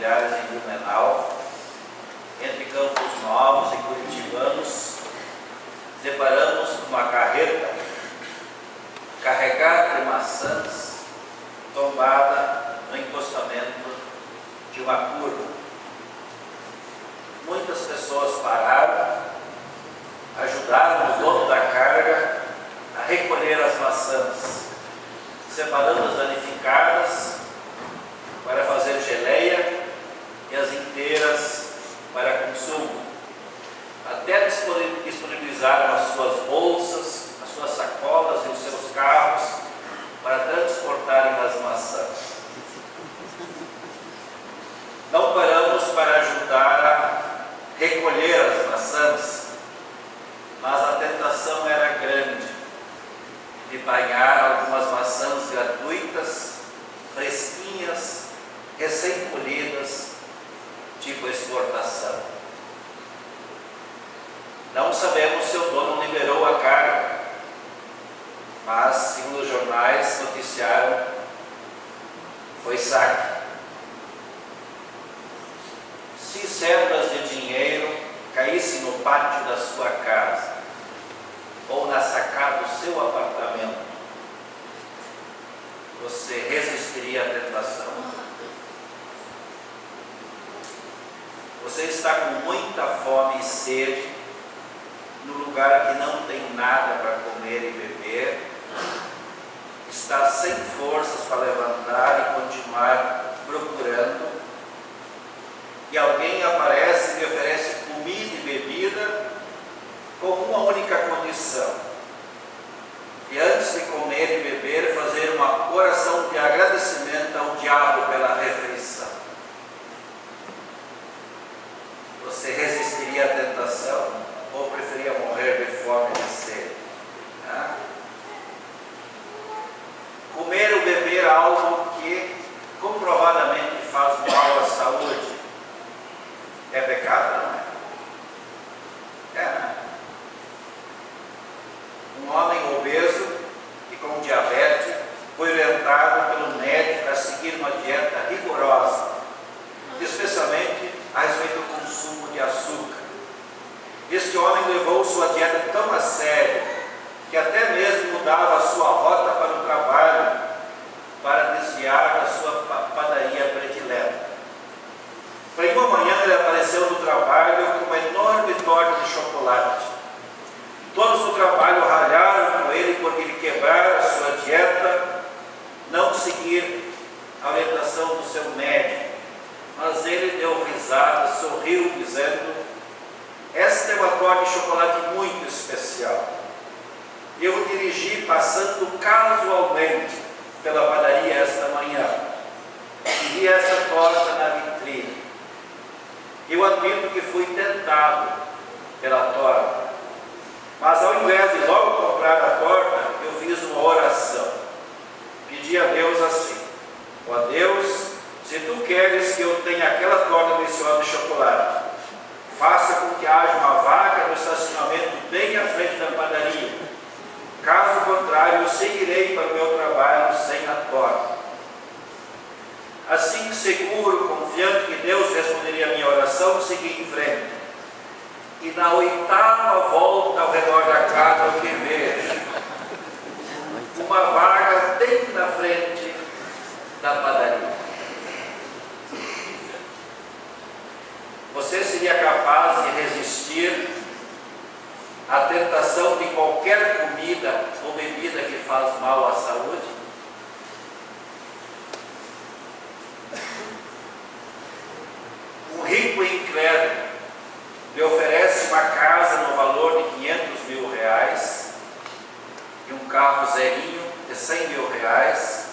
familiares em Blumenau, entre Campos Novos e Curitibanos, deparamos com uma carreta carregada de maçãs tombada no encostamento de uma curva. Muitas pessoas pararam, ajudaram o dono da carga a recolher as maçãs, separando as danificadas para fazer geleia e as inteiras para consumo. Até disponibilizaram as suas bolsas, as suas sacolas e os seus carros para transportarem as maçãs. Não paramos para ajudar a recolher as maçãs, mas a tentação era grande de banhar algumas maçãs gratuitas, fresquinhas, recém-colhidas, tipo exportação. Não sabemos se o dono liberou a carga, mas, segundo os jornais noticiaram, foi saque. Se cédulas de dinheiro caíssem no pátio da sua casa ou na sacada do seu apartamento, você resistiria à tentação? Você está com muita fome e sede, no lugar que não tem nada para comer e beber, está sem forças para levantar e continuar procurando, e alguém aparece e lhe oferece comida e bebida com uma única condição: e antes de comer e beber, fazer uma oração de agradecimento ao diabo pela refeição. Você resistiria à tentação ou preferia morrer de fome e de sede? Comer ou beber algo que comprovadamente faz mal à saúde é pecado, não é? É. Um homem obeso e com diabetes foi orientado pelo médico a seguir uma dieta rigorosa, especialmente a respeito do consumo de açúcar. Este homem levou sua dieta tão a sério que até mesmo mudava a sua rota para o trabalho para desviar da sua padaria predileta. Em uma manhã ele apareceu no trabalho com uma enorme torta de chocolate. Todos do trabalho ralharam com ele porque ele quebrara a sua dieta, não seguir a orientação do seu médico. Mas ele deu risada, sorriu, dizendo: esta é uma torta de chocolate muito especial. Eu o dirigi passando casualmente pela padaria esta manhã e vi essa torta na vitrine. Eu admito que fui tentado pela torta, mas ao invés de logo comprar a torta, eu fiz uma oração. Pedi a Deus assim: ó Deus, se tu queres que eu tenha aquela torta deliciosa de chocolate, faça com que haja uma vaga no estacionamento bem à frente da padaria. Caso contrário, eu seguirei para o meu trabalho sem a torta. Assim, seguro, confiante que Deus responderia a minha oração, segui em frente. E na 8ª volta ao redor da casa, o que vejo? Uma vaga bem na frente da padaria. Você seria capaz de resistir à tentação de qualquer comida ou bebida que faz mal à saúde? Um rico e incrédulo lhe oferece uma casa no valor de 500 mil reais e um carro zerinho de 100 mil reais,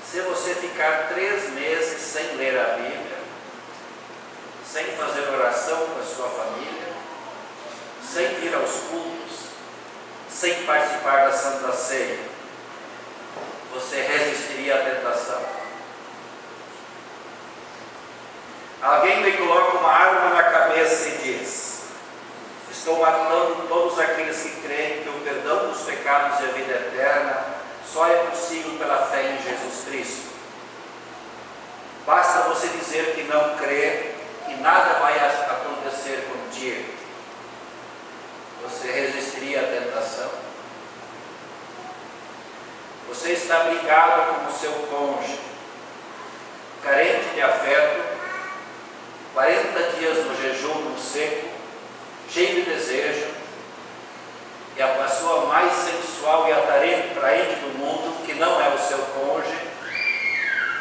se você ficar 3 meses sem ler a Bíblia, sem fazer oração com a sua família, sem ir aos cultos, sem participar da Santa Ceia, você resistiria à tentação? Alguém lhe coloca uma arma na cabeça e diz: estou matando todos aqueles que creem que o perdão dos pecados e a vida eterna só é possível pela fé em Jesus Cristo. Basta você dizer que não crê, que nada vai acontecer contigo. Você resistiria à tentação? Você está brigado com o seu cônjuge, carente de afeto, 40 dias no jejum, no seco, cheio de desejo, e a pessoa mais sensual e atraente do mundo, que não é o seu cônjuge,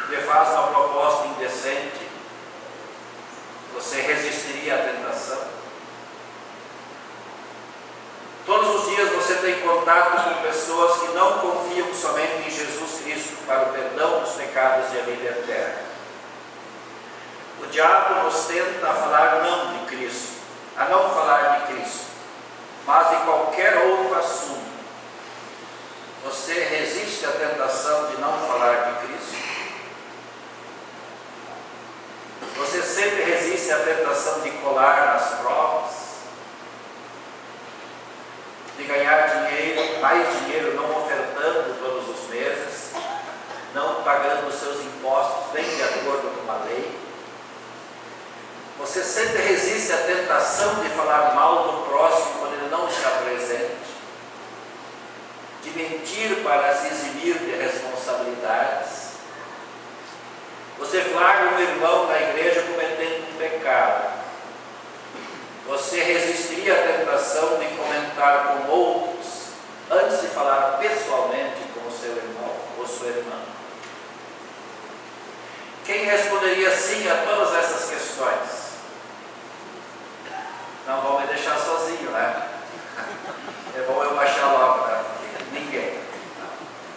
lhe faz uma proposta indecente. Você resistiria à tentação? Todos os dias você tem contato com pessoas que não confiam somente em Jesus Cristo para o perdão dos pecados e a vida eterna. O diabo nos tenta a falar não de Cristo, a não falar de Cristo, mas de qualquer outro assunto. Você resiste à tentação de não falar de Cristo? Você sempre resiste à tentação de colar nas provas, de ganhar dinheiro, mais dinheiro, não ofertando todos os meses, não pagando os seus impostos bem de acordo com a lei. Você sempre resiste à tentação de falar mal do próximo quando ele não está presente, de mentir para se eximir de responsabilidades. Você flagra um irmão na igreja cometendo um pecado. Você resistiria à tentação de comentar com outros antes de falar pessoalmente com o seu irmão ou sua irmã? Quem responderia sim a todas essas questões? Não vão me deixar sozinho, né? É bom eu baixar logo, né? Ninguém.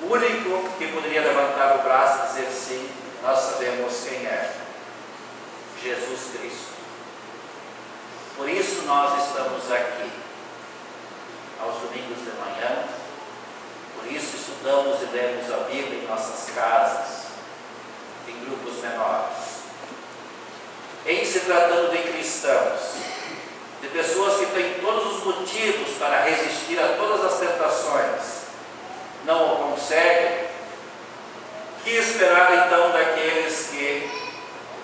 O único que poderia levantar o braço e dizer sim, nós sabemos quem é: Jesus Cristo. Por isso nós estamos aqui, aos domingos de manhã, por isso estudamos e lemos a Bíblia em nossas casas, em grupos menores. Em se tratando de cristãos, de pessoas que têm todos os motivos para resistir a todas as tentações, não o conseguem, que esperar então daqueles que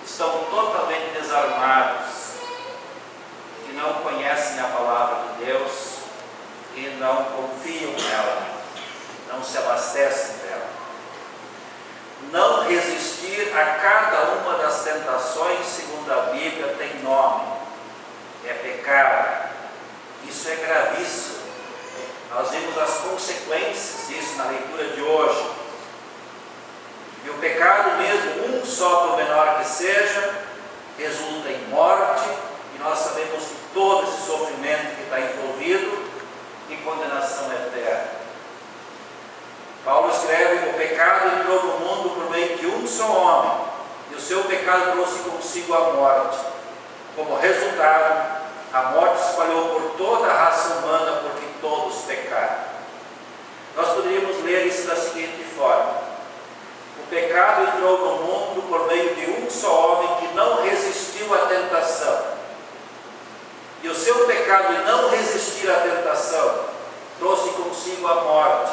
estão totalmente desarmados, que não conhecem a palavra de Deus e não confiam nela, não se abastecem dela? Não resistir a cada uma das tentações, segundo a Bíblia, tem nome: é pecado. Isso é gravíssimo. Nós vimos as consequências disso na leitura de hoje. E o pecado mesmo, um só, por menor que seja, resulta em morte, e nós sabemos que todo esse sofrimento que está envolvido e condenação eterna. Paulo escreve: o pecado entrou no mundo por meio de um só homem, e o seu pecado trouxe consigo a morte. Como resultado, a morte se espalhou por toda a raça humana, porque todos pecaram. Nós poderíamos ler isso da seguinte forma: o pecado entrou no mundo por meio de um só homem que não resistiu à tentação. E o seu pecado em não resistir à tentação trouxe consigo a morte.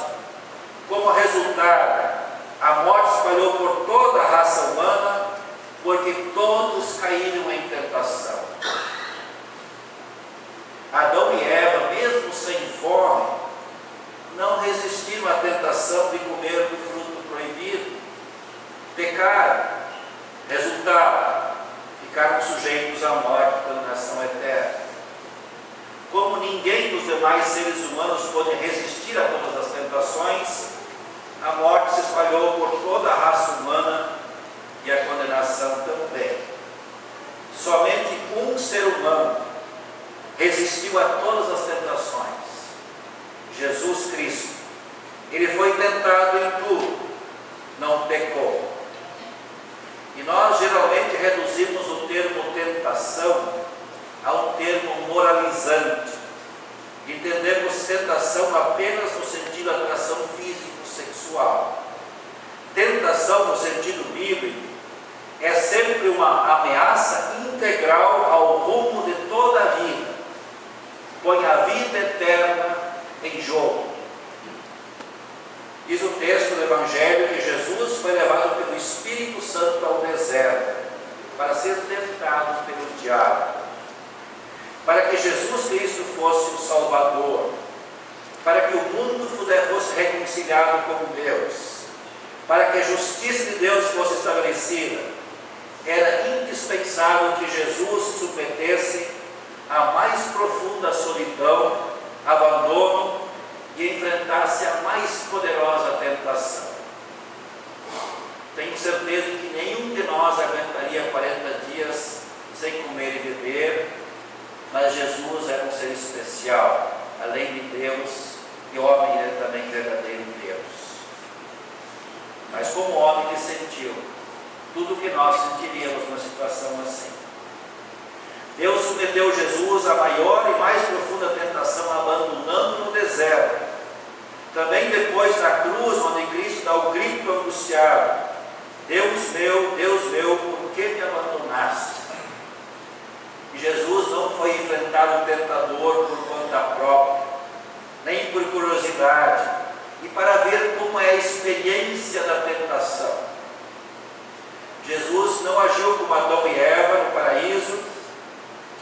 Como resultado, a morte se espalhou por toda a raça humana, porque todos caíram em tentação. Adão e Eva, mesmo sem fome, não resistiram à tentação de comer do fruto proibido. Pecaram. Resultado: ficaram sujeitos à morte e condenação eterna. Como ninguém dos demais seres humanos pôde resistir a todas as tentações, a morte se espalhou por toda a raça humana e a condenação também. Somente um ser humano resistiu a todas as tentações: Jesus Cristo. Ele foi tentado em tudo, não pecou. E nós geralmente reduzimos o termo tentação a um termo moralizante. Entendemos tentação apenas no sentido de atração físico-sexual. Tentação, no sentido bíblico, é sempre uma ameaça integral ao rumo de toda a vida. Põe a vida eterna em jogo. Diz o texto do Evangelho que Jesus foi levado pelo Espírito Santo ao deserto para ser tentado pelo diabo, para que Jesus Cristo fosse o Salvador, para que o mundo fosse reconciliado com Deus, para que a justiça de Deus fosse estabelecida. Era indispensável que Jesus se submetesse à mais profunda solidão, abandono, e enfrentasse a mais poderosa tentação. Tenho certeza que nenhum de nós aguentaria 40 dias sem comer e beber, mas Jesus era um ser especial, além de Deus, e homem era também verdadeiro Deus. Mas como homem que sentiu tudo o que nós sentiríamos numa situação assim. Deus submeteu Jesus à maior e mais profunda tentação, abandonando no deserto. Também depois na cruz, onde Cristo dá o grito angustiado: Deus meu, por que me abandonaste? E Jesus não foi enfrentar o tentador por conta própria, nem por curiosidade, e para ver como é a experiência da tentação. Jesus não agiu como Adão e Eva no paraíso,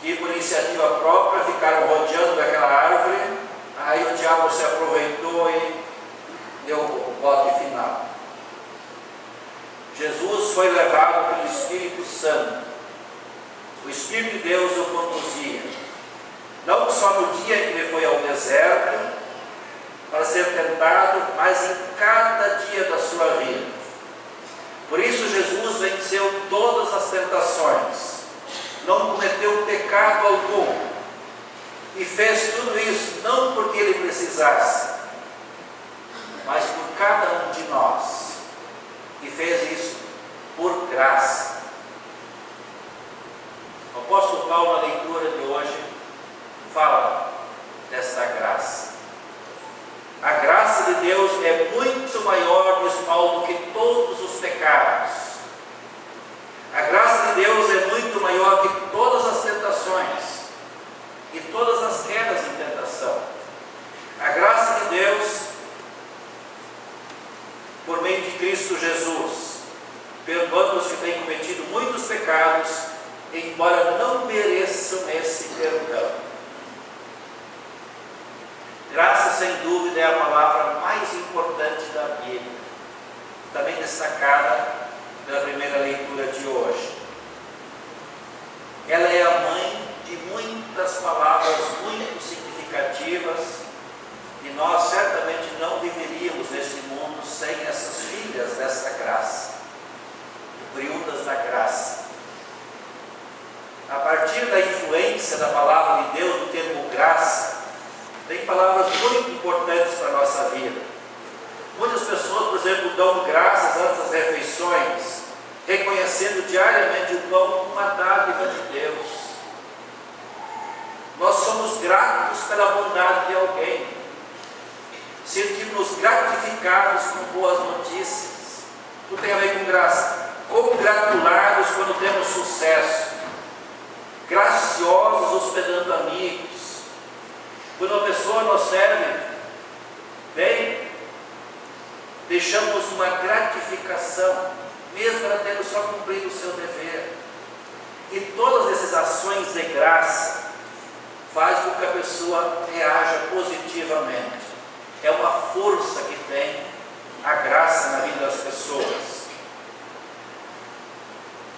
que por iniciativa própria ficaram rodeando daquela árvore, aí o diabo se aproveitou e deu o bote final. Jesus foi levado pelo Espírito Santo. O Espírito de Deus o conduzia, não só no dia em que ele foi ao deserto para ser tentado, mas em cada dia da sua vida. Por isso Jesus venceu todas as tentações, não cometeu pecado algum, e fez tudo isso não porque ele precisasse, mas por cada um de nós, e fez isso por graça. O apóstolo Paulo, na leitura de hoje, fala dessa graça. A graça de Deus é muito maior, diz Paulo, do que todos os pecados. A graça de Deus é muito maior que todas as tentações e todas as quedas em tentação. A graça de Deus, por meio de Cristo Jesus, perdoando os que têm cometido muitos pecados, embora não mereçam esse perdão. Graça, sem dúvida, é a palavra mais importante da Bíblia, também destacada pela primeira leitura de hoje. Ela é a mãe de muitas palavras muito significativas, e nós certamente não viveríamos neste mundo sem essas filhas dessa graça, oriundas da graça. A partir da influência da palavra de Deus, do termo graça, tem palavras muito importantes para a nossa vida. Muitas pessoas, por exemplo, dão graças antes das refeições, reconhecendo diariamente o pão como uma dádiva de Deus. Nós somos gratos pela bondade de alguém, sentimos gratificados com boas notícias. Tudo tem a ver com graça. Congratulados quando temos sucesso, graciosos hospedando amigos. Quando uma pessoa nos serve bem, deixamos uma gratificação, mesmo ela tendo só cumprido o seu dever. E todas essas ações de graça fazem com que a pessoa reaja positivamente. É uma força que tem a graça na vida das pessoas.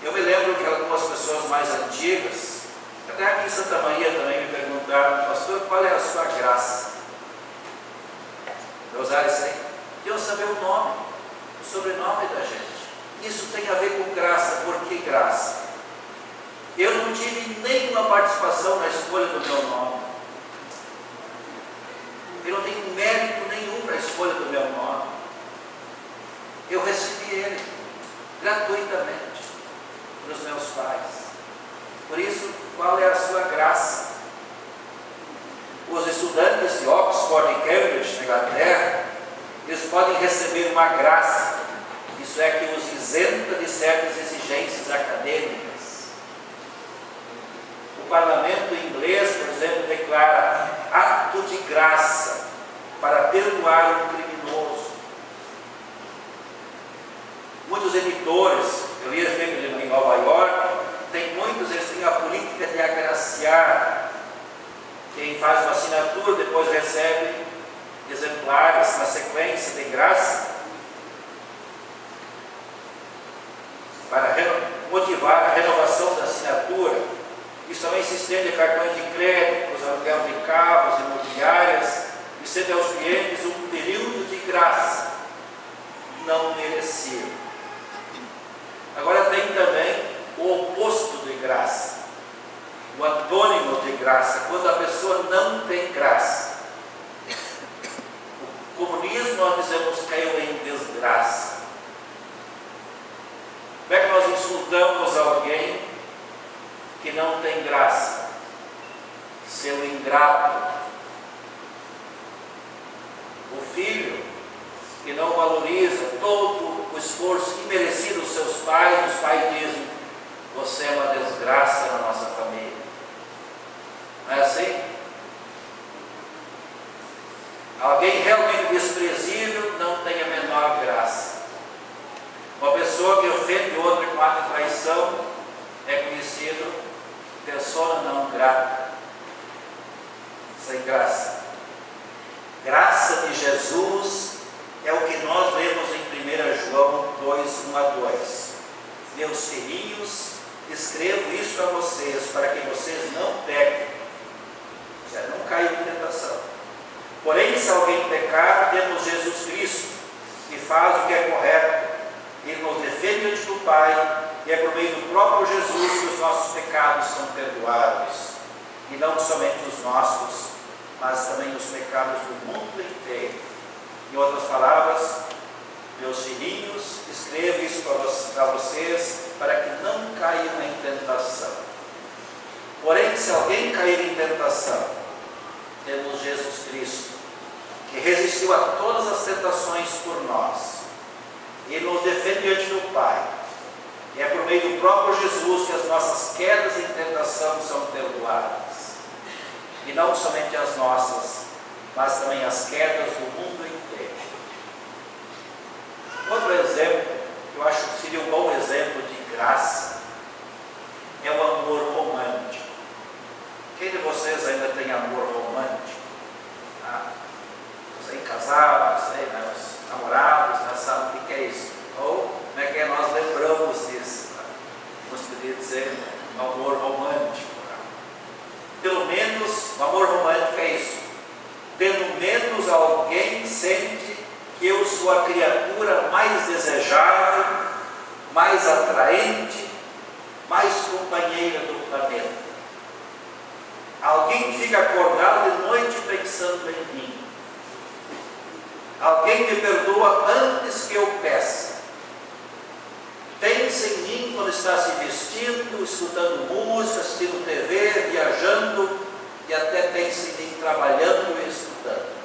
Eu me lembro que algumas pessoas mais antigas, até aqui em Santa Maria também, me perguntaram: pastor, qual é a sua graça? Eu usar isso aí. Eu saber o nome, o sobrenome da gente. Isso tem a ver com graça. Por que graça? Eu não tive nenhuma participação na escolha do meu nome. Eu não tenho mérito nenhum para a escolha do meu nome. Eu recebi ele gratuitamente dos meus pais. Por isso, qual é a sua graça? Os estudantes de Oxford e Cambridge, na Inglaterra, eles podem receber uma graça, isso é, que os isenta de certas exigências acadêmicas. O parlamento inglês, por exemplo, declara ato de graça para perdoar um criminoso. Muitos editores, eu li em Nova York, tem muitos, eles têm a política de agraciar. Quem faz uma assinatura depois recebe exemplares na sequência de graça, para motivar a renovação da assinatura. Isso também se estende a cartões de crédito, aluguel de carros, imobiliárias, e estende aos clientes um período de graça não merecido. Agora tem também o oposto de graça, o antônimo de graça, quando a pessoa não tem graça. O comunismo, nós dizemos, caiu em desgraça. Como é que nós insultamos alguém que não tem graça? Seu ingrato. O filho que não valoriza todo o esforço imerecido dos seus pais, os pais dizem: você é uma desgraça na nossa família. Não é assim? Alguém realmente desprezível não tem a menor graça. Uma pessoa que ofende outra com ato de traição é conhecido persona não grata, sem graça. Graça de Jesus é o que nós lemos em 1 João 2, 1 a 2. Meus filhinhos, escrevo isso a vocês para que vocês não pequem, ou seja, não caiam em tentação. Porém, se alguém pecar, temos Jesus Cristo, que faz o que é correto. Ele nos defende diante do Pai, e é por meio do próprio Jesus que os nossos pecados são perdoados. E não somente os nossos, mas também os pecados do mundo inteiro. Em outras palavras, meus filhinhos, escrevo isso para vocês, para que não caiam em tentação. Porém, se alguém cair em tentação, temos Jesus Cristo, que resistiu a todas as tentações por nós. Ele nos defende diante do Pai. E é por meio do próprio Jesus que as nossas quedas em tentação são perdoadas. E não somente as nossas, mas também as quedas do mundo inteiro. Outro exemplo, que eu acho que seria um bom exemplo de graça, é o amor romântico. Quem de vocês ainda tem amor romântico? Os casados, os namorados, sabem o que é isso? Ou como é que nós lembramos disso? Nós poderíamos dizer amor romântico. Pelo menos, o amor romântico é isso. Pelo menos alguém sente que eu sou a criatura mais desejável, mais atraente, mais companheira do planeta. Alguém fica acordado de noite pensando em mim. Alguém me perdoa antes que eu peça. Pensa em mim quando está se vestindo, escutando música, assistindo TV, viajando, e até pensa em mim trabalhando e estudando.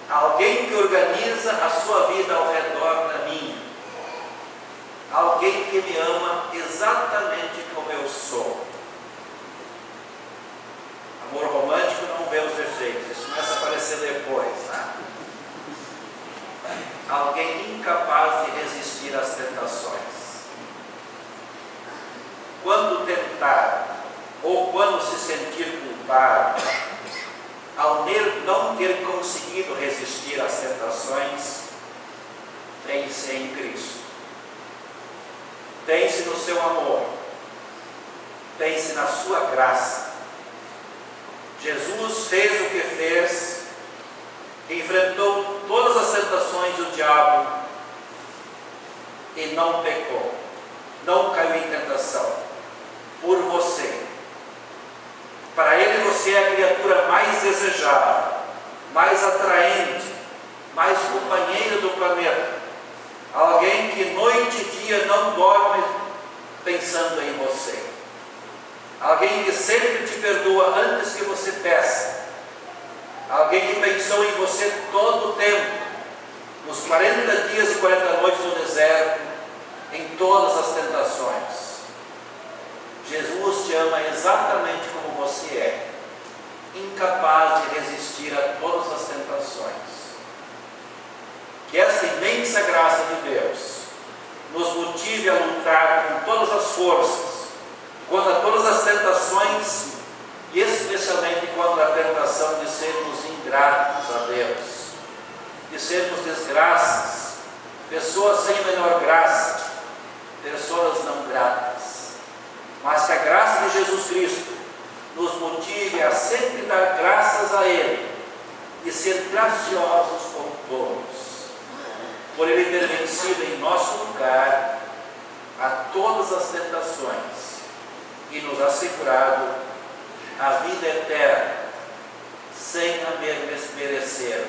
Alguém que organiza a sua vida ao redor da minha. Alguém que me ama exatamente como eu sou. Amor romântico não vê os defeitos, isso começa a aparecer depois, né? Alguém incapaz de resistir às tentações. Quando tentar, ou quando se sentir culpado, ao não ter conseguido resistir às tentações, pense em Cristo. Pense no seu amor. Pense na sua graça. Jesus fez o que fez, enfrentou todas as tentações do diabo e não pecou, não caiu em tentação, por você. Para Ele você é a criatura mais desejável, mais atraente, mais companheira do planeta. Alguém que noite e dia não dorme pensando em você. Alguém que sempre te perdoa antes que você peça. Alguém que pensou em você todo o tempo, nos 40 dias e 40 noites no deserto, em todas as tentações. Jesus te ama exatamente como você é, incapaz de resistir a todas as tentações. Que essa imensa imensa graça de Deus nos motive a lutar com todas as forças contra todas as tentações, e especialmente contra a tentação de sermos ingratos a Deus, de sermos desgraças, pessoas sem menor graça, pessoas não gratas. Mas que a graça de Jesus Cristo nos motive a sempre dar graças a Ele e ser graciosos com todos, por Ele ter vencido em nosso lugar a todas as tentações e nos assegurado a vida eterna, sem a merecer.